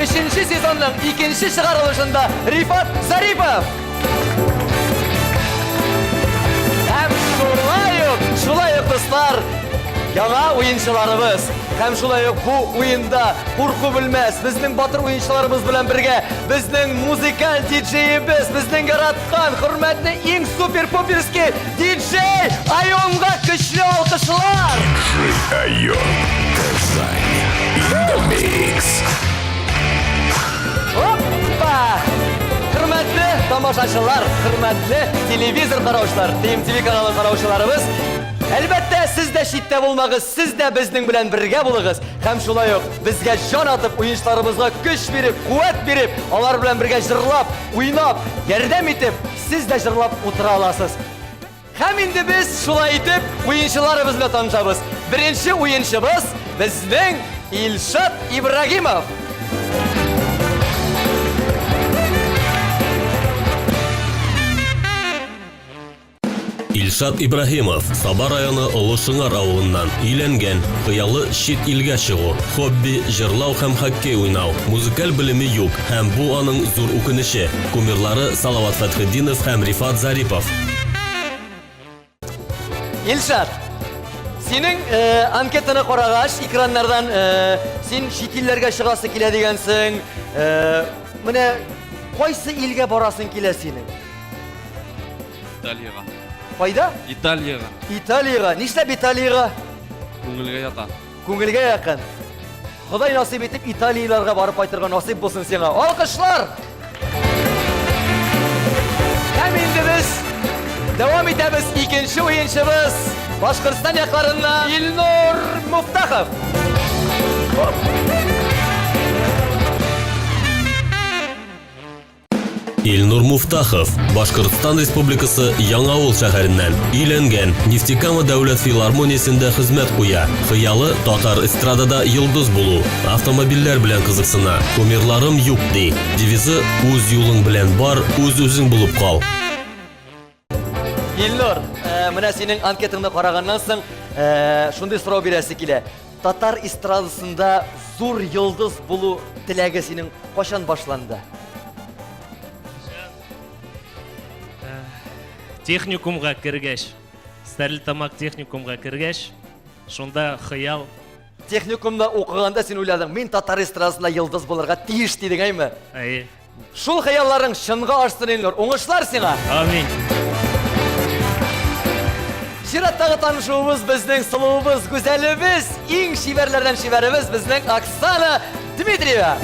3. sezonning 2. çıkarılışında Rifat Zaripov. Hem şulay yok dostlar. Yana oyuncularımız. Hem şulay yok bu oyunda korku bilmez. Bizning batır oyuncularımız bilen birge. Bizning muzikal DJ'imiz, bizning yaratgan hürmetli eng super popirski DJ Ayonga güçlü alkışlar. DJ Ayon in the mix. Hoppa! Hürmetli tamaşaçılar, hürmetli televizor karavuşlar, TMTV kanalı karavuşlarımız. Elbette siz de şitte bulmağız, siz de bizning bilen birge bulağız. Hem şulay yok, bizge can atıp, oyuncularımızga güç verip, kuvvet verip, onlar bilen birge jırlap, oynap, yerdem itip, siz de jırlap otura alasız. Hem indi biz şulay itip, oyuncularımızla tanışabız. Birinci oyuncumuz bizning İlşat İbrahimov. Илшат Ибрахимов, Саба районы Олышыңар ауылынан үйленген, қиялы шет илге шығу, хобби, жырлау һәм хоккей уйнау, музыкаль білімі юк, һәм бу аның зур үкініші. Кумирлары Салават Фатхиддинов һәм Рифат Зарипов. İlşat, senin anketini qaragach, ekranlardan sen şet illerge çıgası kile degensin. Mine qaysı ilge barasın kile senin? İtalya'ga. Fayda? İtalya'ga. İtalya'ga. Niшлеп İtalya'ga? Көңілге ята. Көңілге yakın. Xuday nasip etip İtalyalarga barıp qaytırga nasip bolsun sana. Alkışlar! Hem indi biz devam etemiz ikinci oyuncumuz Başkırstan yaklarında İlnur Muftahov. Илнур Муфтахов, Башкортстан Республикасы Яңавыл шәһәреннән өйленгән, Нефтекама дәүләт филармониясендә хезмәт куя. Хыялы татар эстрадада йолдыз булу, автомобильләр белән кызыксына. Кумирларым юк ди. Девизы үз юлың белән бар, үз үзең булып кал. İlnur, mine senin anketini qaragandan soң şunday sorau beresi kile. Tatar estradasında zor yıldız bulu tilege senin kaçan başlandı? Техникумга кергеш, Стәрлетамак техникумга кергеш, шунда хыял. Техникумда оқығанда сен ойладың, мен татар эстрадасында йылдыз болырға тиіш дедің әйме? Әйе. Шул хыялларың шынға ашсын Илнур, оңышлар сеңа. Амин. Шираттағы танышуымыз біздің сұлуымыз, güzelimiz, ең шиберлерден шиберіміз біздің Оксана Дмитриева.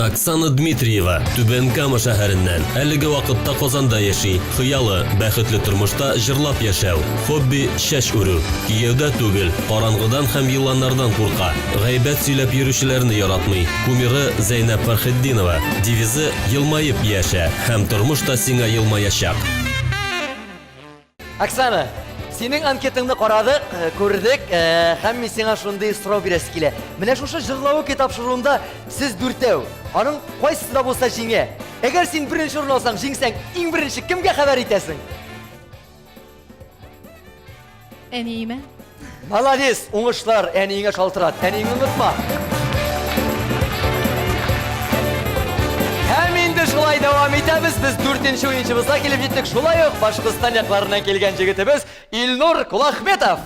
Оксана Дмитриева, Түбән Кама шәһәреннән, әлеге вакытта Казанда яши. Хыялы, бәхетле тормышта җырлап яшәү. Хобби шәш үрү. Кияүдә түгел, караңгыдан һәм еланнардан курка. Гайбәт сөйләп йөрүчеләрне яратмый. Кумиры Зәйнәп Фәрхетдинова. Девизы елмаеп яшә һәм тормышта сиңа елмаячак. Оксана, senin anketini qaradık, gördük, hem mi sana şunday sorau beresi kile. Mine şuşa jırlavu kitapşırığında siz dürtev. Anın qaysı da bolsa jingə. Eğer sen birinci orun olsan, jingsen, en birinci kimge haber etesin? En iyime. Malades, oңышlar, әнейіңе шалтырат, әнейіңі ұмытма. Hem indi şulay devam etemiz, biz 4. oyuncumuzga kelip jettik. Şulay yok, Başkıstan yaklarından kelgen jigitimiz İlnur Kulahmetov.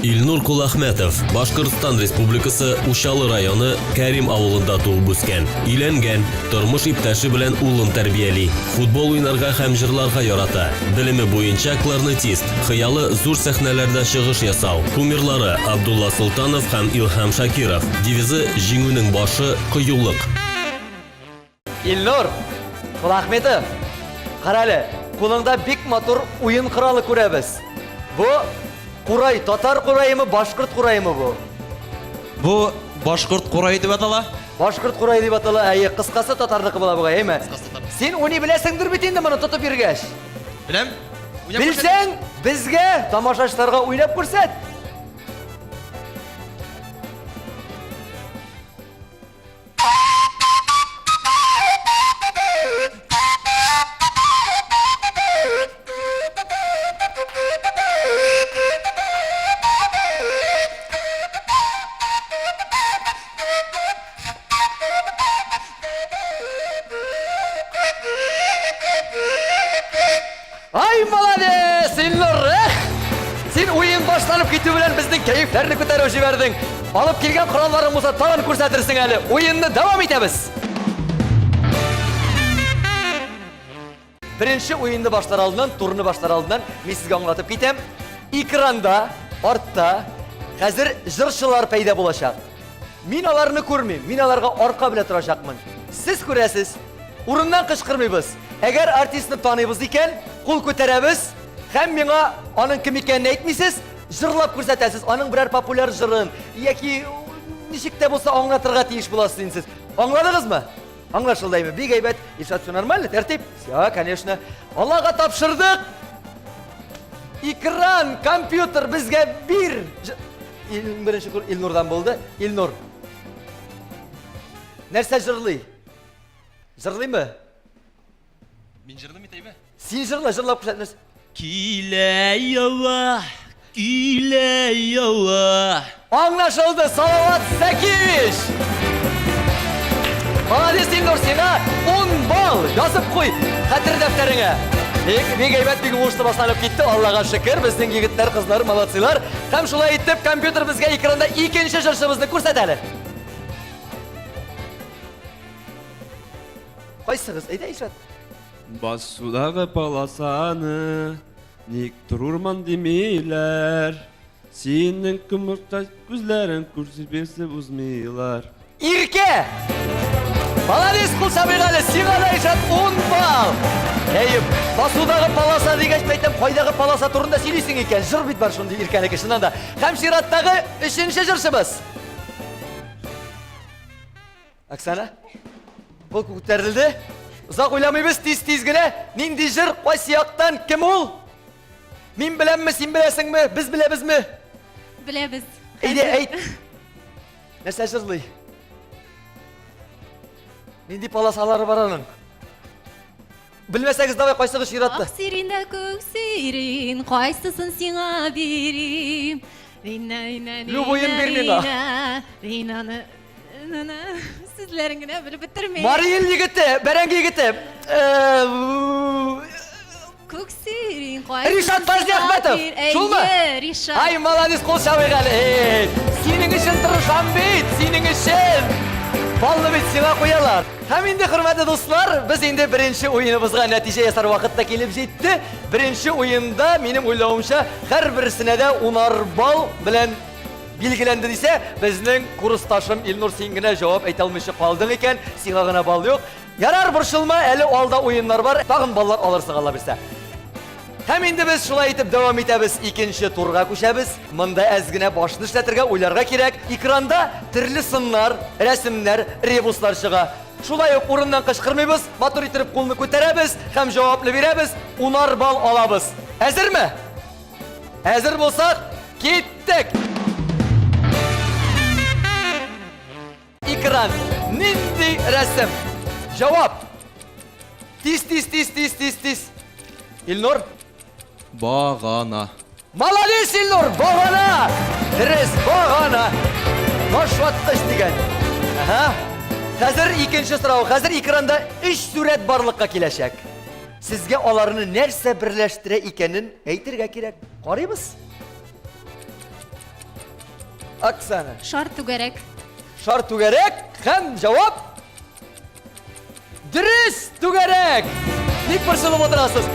Илнур Кулахметов, Башкортстан Республикасы Ушалы районы Кәрим авылында туып үскән. Өйләнгән, тормыш иптәше белән улын тәрбияли. Футбол уйнарга һәм җырларга ярата. Белеме буенча кларнетист, хыялы зур сәхнәләрдә чыгыш ясау. Кумирлары Абдулла Султанов һәм Илһам Шакиров. Девизы җиңүнең башы кыюлык. İlnur Kulahmetov, qarалы, kulunda bik motor oyun kralı күрәбез. Bu Kuray, Tatar kurayı mı, Başkırt kurayı mı bu? Bu Başkurt kurayı деп атала. Başkırt kurayı деп атала, kıskası Tatarlıkı bola buğa, mi? Sen onu bilesindir bit endi bunu tutup yürgeç. Bilem? Bilsen, bizge, tamaşaçlarga oynap ko'rsat. Ай, молодец, Илнур! Сен ойын башланып кету белән безнең кәефләрне күтәреп җибәрдең. Алып килгән коралларың булса тагын күрсәтерсең әле. Уенны дәвам итәбез. Birinci oyunda başlar aldığından, turunu başlar aldığından men sizge anlatıp gitem. Ekranda, ortta, hazır jırşılar payda bulacak. Minalarını görmeyim, minalarga arka bile duracakmın. Siz görəsiz, urundan kışkırmayız. Eğer artistini tanıyız iken, kul köterəbiz, hem mina onun kim ikenini etmisiz, jırlap görsətəsiz, onun birer popüler jırın, yeki nişikte bolsa anlatırga tiyiş bulasınız siz. Anladınız mı? Anlaşıldayım. Bir gaybet, İrşad все нормально, tertip? Ya, конечно. Allah'a tapşırdık. Ekran, kompüter bizge bir. Birinci kur İlnur'dan buldu. İlnur. Nerse jırlı? Jırlı mı? Min jırlı mı teybe? Sen jırla, jırlap kuşatınız. Kile yava. Anlaşıldı. Salavat 8. Молодец, Илнур, сена 10 bal yazıp koy. Hatır defterine. Bir gaybat bir uğuştu başlanıp gitti. Allah'a şükür. Bizden yigitler, kızlar, malatsiler. Hem şulay itip, kompüter bizge ekranda ikinci jırşımızı ko'rsatadi. Qaysınız? Ayda İrşad. Basudagı palasani nik dururman demeyler. Senin kımırta gözlerin kürsübesi uzmaylar. İrke! Молодец, kul sabiqali, siğada İrşad 10 bal. Eyüp, basudağı palasa degeç beytem, qaydağı palasa turunda söyleysin eken. Jır bit var şundi İrken'e kışından da. Hem şirattağı 3. jırşımız. Aksana, kol ko'tarildi. Uzaq o'ylamaymiz, tez-tezgina. Nindi jir, qaysi yoqdan kim ol? Men bilanmi, sen bilasingmi, biz bilamizmi? Bilamiz. Ayt. Narsa jirli? Nindi palasalari var onun. Bilmasangiz davay qaysi shiratdi? Ak sirinde ko'k sirin, qaysisin sena berim. Любойын бер миңа. Ринаны sizleringine bilip bitirmeyin. Mariyel yigiti, Berengi yigiti. Ko'k sirin, qaysisin Rishad Fazli Ahmetov. Şul mu? Rishad. Ay, молодец, kol şabiqali. Sening için tırışan bit, sening için. Ballı bit sana qo'yalar. Hem indi hurmatli do'stlar, biz endi birinchi o'yinimizga natija yasar vaqtda kelib jetdi. Birinchi o'yinda mening o'ylavimcha har birisine de 10 bal bilan belgilendi dese, bizning kursdoshim Ilnur sengina javob ayta olmay qolding ekan, senga gina bal yo'q. Yarar burshilma, hali olda o'yinlar bor. Tag'in ballar olirsan Alloh bilsa. Hem indi biz şulay etib davom etamiz, ikinci turga ko'chamiz. Mında azgina boshni ishlatirga, o'ylarga kerak. Ekranda turli sinlar, rasmlar, rebuslar chiqa. Şulay o'rindan qishqirmaymiz, motor itirib qo'lni ko'taramiz, ham javobni beramiz, 10 bal olamiz. Hazırmi? Hazır bo'lsak, ketdik. Ekran, nindi rasm. Javob. Tis. İlnur. Bağana. Молодец, Илнур, бағана! Дұрыс, бағана! Нашваттыш деген. Қазір екінші сұрау. Қазір экранда 3 сурет барлыққа келешек. Сізге оларыны нәрсе бірләштіре екенін әйтірге керек. Қараймыз? Оксана. Şart tügerek. Şart tügerek. Hem cevap. Dürüs tügerek. Ник бұршылып отырасыз?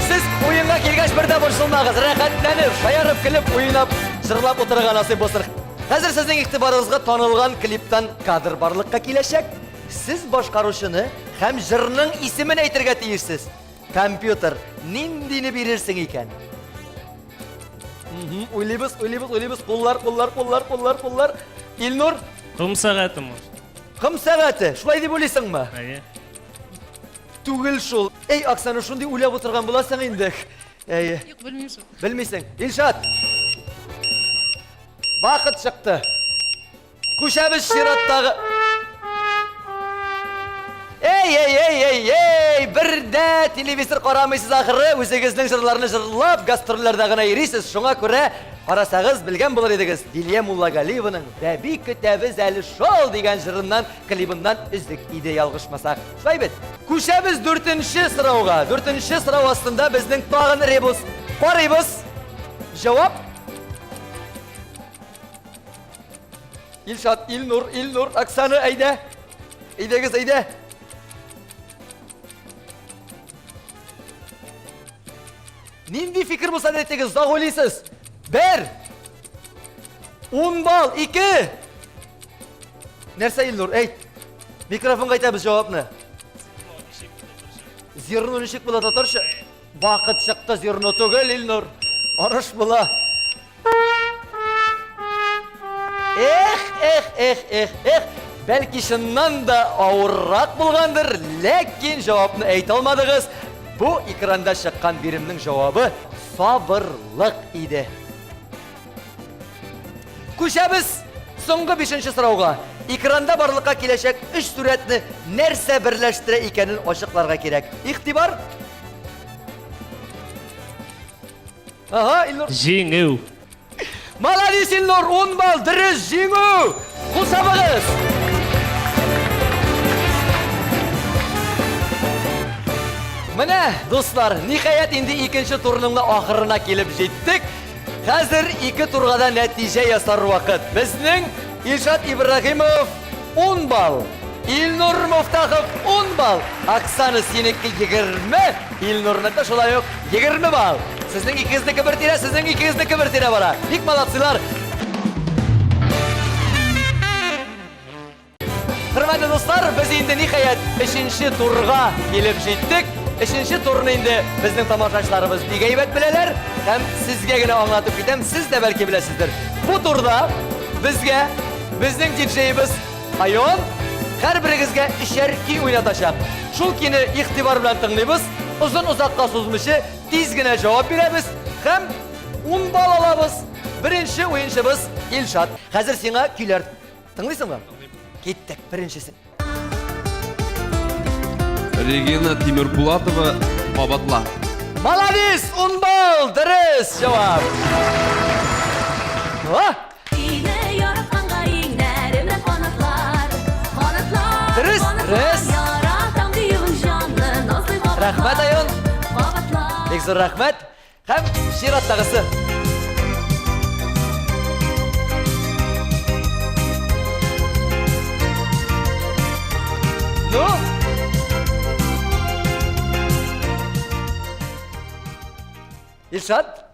Siz oyunga kelgach birda bұршылмағыз. Рахатланып, шаярып келіп, ойнап, жырлап отырған насip болсын. Қазір сіздің иқтибарыңызға танылған клиптан кадр барлыққа келешек. Сіз башқарушыны һәм жырның исемен әйтергә тиешсез. Компьютер ниндине бирерсең икән? Уйлыйбыз. Қоллар. Илнур. Кым сағаты ма? Кым сағаты? Шулай дип уйлыйсыңмы? Әйе. Түгел шул. Эй, Оксана, шундый уйлап отырган буласың инде. Әйе. Yok bilmiyorum. Белмисең. Илшат. Вакыт чыкты. Күшәбез шираттагы. Эй, bir de televizor qaramıysiz axırı, өзегезнең җырларны җырлап, гастрольләрдә генә йөрисез. Шуңа күрә карасагыз білген булыр идегез. Дилия Муллагалиеваның "Бәби көтәбез әле шул" дигән җырыннан, клибыннан үздек иде ялгышмасак. Шулай бит. Күчәбез 4нче сорауга. 4нче сорау астында безнең тагын ребус. Карыйбыз. Җавап. Илшат, Илнур, Оксана, әйдә. Әйдәгез, әйдә. Нинди фикер булса да әйтегез, загылыйсыз. 1. 10 бал, 2. Нәрсә Илнур, әйт. Микрофонга әйтәбез җавапны. Зирно ничек була татарча? Вакыт чыкты зирно түгел, Илнур. Арыш була. Эх. Бәлки шыннан да авыррак булгандыр, ләкин җавапны әйтә алмадыгыз. Бу экранда чыккан биремнең җавабы сабырлык иде. Күчәбез соңгы 5нче сорауга. Экранда барлыкка киләчәк 3 сурәтне нәрсә берләштерә икәнен ачыкларга кирәк. Игътибар. Ага, Илнур. Җиңү. Молодец, Илнур, 10 бал, дөрес җиңү. Кул сабыгыз. Менә, дуслар, ниһаять инде 2нче турның ахырына килеп җиттек. Хәзер 2 тургада нәтиҗә ясар вакыт. Безнең Илшат Ибрагимов 10 бал, Илнур Муфтахов 10 бал, Оксана синеке 20, Илнурны да шулай ук 20 бал. Сезнең икегезнеке бер тирә, сезнең икегезнеке бер тирә бара. Бик молодцылар. Хөрмәтле дуслар, без инде ниһаять 3нче турга килеп җиттек. 3нче турны инде безнең тамашачыларыбыз бик әйбәт беләләр һәм сезгә генә аңлатып китәм, сез дә бәлки беләсездер. Бу турда безгә безнең диджейбыз Айон һәрберегезгә 3 ки уйнатачак. Шул кине игътибар белән тыңлыйбыз. Узын узакка сузмыйча тиз генә җавап бирәбез һәм 10 бал алабыз. Беренче уенчыбыз Илшат. Хәзер сиңа көйләр тыңлыйсыңмы? Киттек, беренчесен. Регина Тимербулатова Бабатла. Молодец, 10 бал, дөрес җавап. Сине яратканга иңнәремдә канатлар, канатлар, Дөрес, дөрес. Яратам диюн җанны, назлы кабатлар. Рәхмәт, Айон. Кабатлар. Бик зур рәхмәт. Һәм чираттагысы. Ну? Илшат?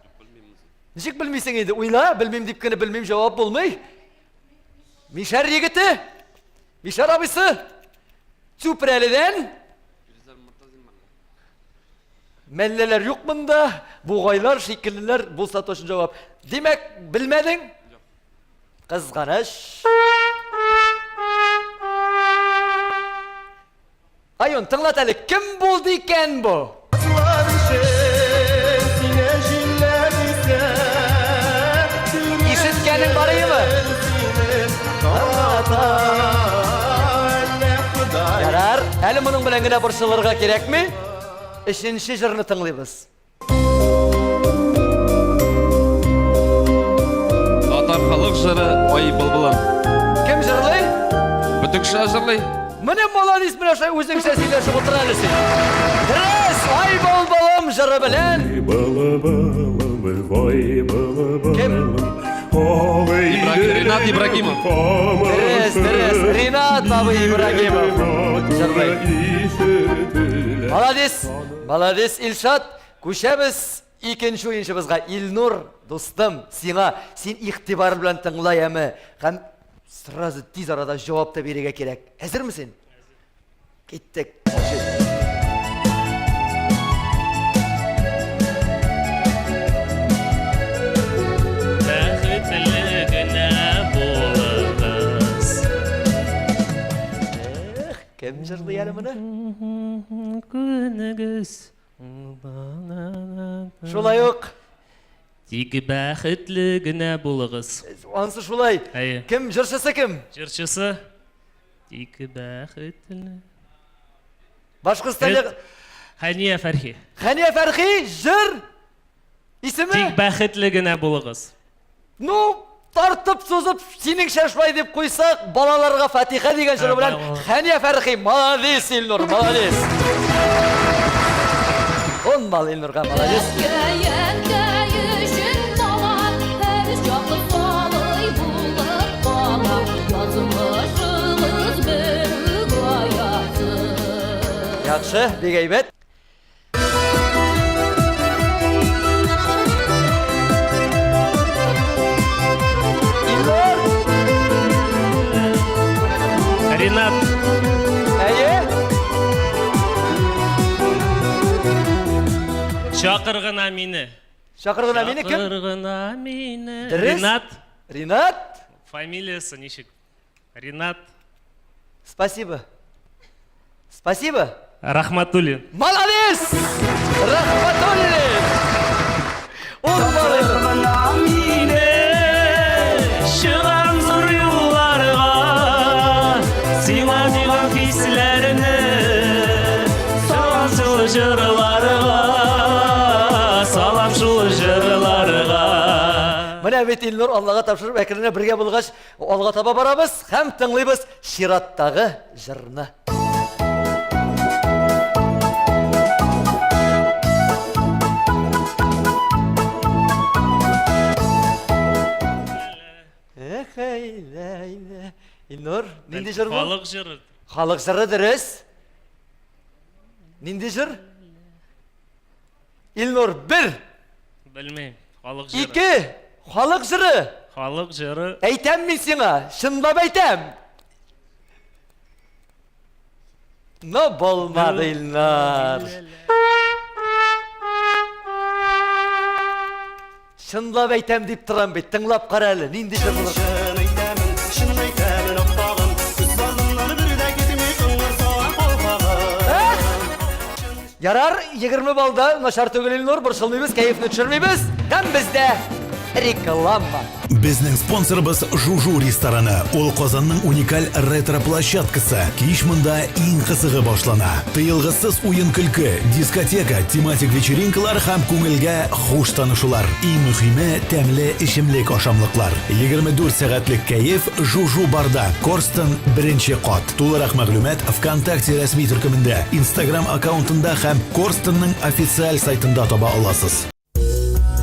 Ничек белмисең инде? Уйла, белмим дип кенә белмим җавап булмый. Мишәр егете? Мишәр абыйсы? Чүпрәледән? Мәлләләр юк монда. Бугайлар, шикеллеләр булса точно җавап. Димәк, белмәдең? Кызганыч. Айон, тыңлат әле, кем булды икән бу? Ишеткәнең барымы? Ярар, әле моның белән генә борчылырга кирәкме? 3нче җырны тыңлыйбыз. Татар халык җыры Ай былбылым. Кем җырлый? Бөтекшә җырлый. Менә молодец белән шулай үзеңчә сөйләшеп утыра әле син. Дөрес, Ай былбылым җыры белән. Кем? Ринат Ибрагимов. Дөрес, Ринат бабы Ибрагимов җырлый. Молодец, Илшат. Күчәбез 2нче уенчыбызга. Илнур, дустым, сиңа, син игътибар белән тыңлай әме һәм сразу тиз арада җавап та бирергә кирәк. Хәзерме син? Киттек. Бәхетле генә булыгыз. Кем җырлый әле моны? Күнегез. Шулай ук. Тик бәхетле генә булыгыз. Ансы шулай. Әйе. Кем җырчысы кем? Җырчысы. Тик бәхетле. Башкортстан Хәния Фәрхи. Хәния Фәрхи, жыр исеме? Тик бәхетле генә булыгыз. Ну, тартып сузып, синеңчә шулай дип куйсак, балаларга Фатиха дигән җыры белән балалар. Хәния Фәрхи, молодец, Илнур, молодец. Он мал Илнурга, молодец. Көйәнкә йөшен бала, һәр чаклы салый булып кала. Язмышыгыз бер гаятсыз. Яхшы, бик әйбәт. Илнур, Ринат. әйе? Чакыр гына мине. Шакыргына мине кем? Чакыр гына мине. Дөрес. Ринат. Ринат, Фамилиясы ничек? Ринат спасибо. Спасибо. Рахматуллин. Молодец! Рахматуллин! Он мал Илнур. Шығам зор юлларға, сиңа дигән хисләрне, салам шул җырларга, салам шул җырларга. Менә бит Илнур Аллага тапшырып әкренләп бергә булгач, алга таба барабыз һәм тыңлыйбыз Шираттагы җырны. Илнур, нинди җыр бу? Халык җыры. Халык җыры дөрес. Нинди җыр? Илнур 1, Белмәйм. Халык җыры. 2, халык җыры. Халык җыры. Әйтәм мин сиңа, шынлап әйтәм. Ну, булмады Илнур. Шынлап әйтәм дип торам бит, тыңлап кара әле, нинди җыр булыр? Ярар, 20 балда начар түгел Илнур, борчылмыйбыз, кәефне төшермәйбез. Һәм бездә реклама. Безнең спонсорыбыз Жужу рестораны. Ул Казанның уникаль ретро-площадкасы. Кич монда иң кызыгы башлана. Тыелгысыз уен-көлке, дискотека, тематик вечеринкалар һәм күңелгә хуш танышулар. Иң мөһиме тәмле эчемлек ашамлыклар. 24 сәгатьлек кәеф Жужу барда. Корстон 1-нче кат. Тулырак мәгълүмат ВКонтакте рәсми төркемендә, Instagram аккаунтында һәм Корстонның официаль сайтында таба аласыз.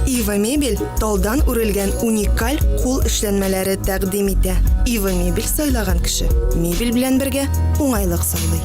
Ива Мебель талдан үрелгән уникаль кул эшләнмәләре тәкъдим итә. Ива Мебель сайлаган кеше мебель белән бергә уңайлык сайлый.